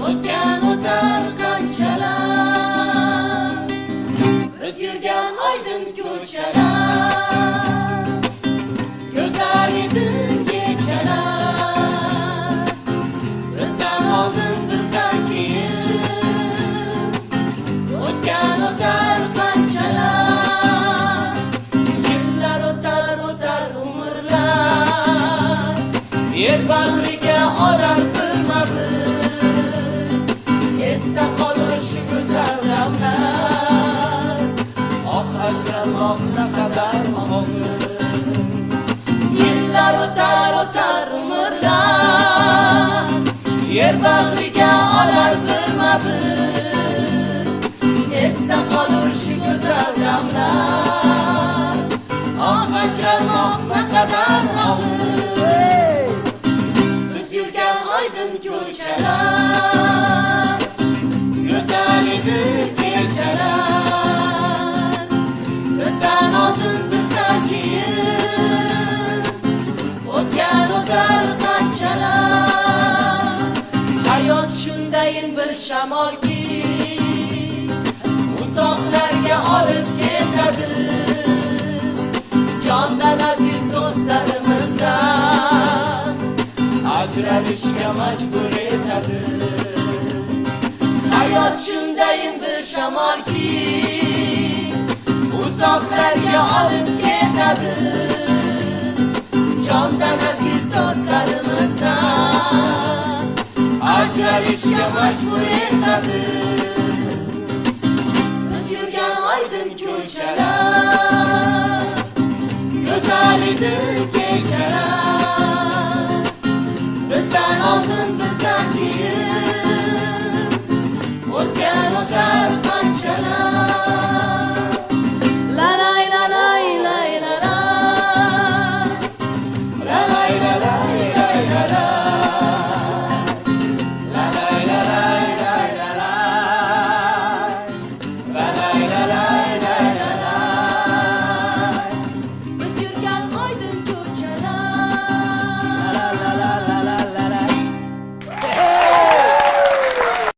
o'tgan o'tar qanchalar, biz yurgan oydin ko'chalar, go'zal edi kechalar, bizdan oldin bizdan keyin, o'tgan o'tar qanchalar, yillar o'tar o'tar umrlar, yer bag'riga olar birma-bir, esda qolar shu go'zal damlar, oq ajramoq naqadar og'ir. Yillar o'tar o'tar umrlar, yer bag'riga olar birma-bir, esda qolar shu go'zal damlar, oq ajramoq naqadar og'ir. Biz yurgan oydin ko'chalar, go'zal edi kechalar, bizdan oldin bizdan keyin, o'tgan o'tar qanchalar. Hayot shundayin bir shamolki, uzoqlarga olib ketadi, jondan aziz do'stlarimizdan ajralishga majbur etadi. Hayot shundayin bir shamolki, uzoqlarga olib ketadi, jondan aziz do'stlarimizdan ajralishga majbur etadi. Biz yurgan oydin ko'chalar, go'zal edi kechalar,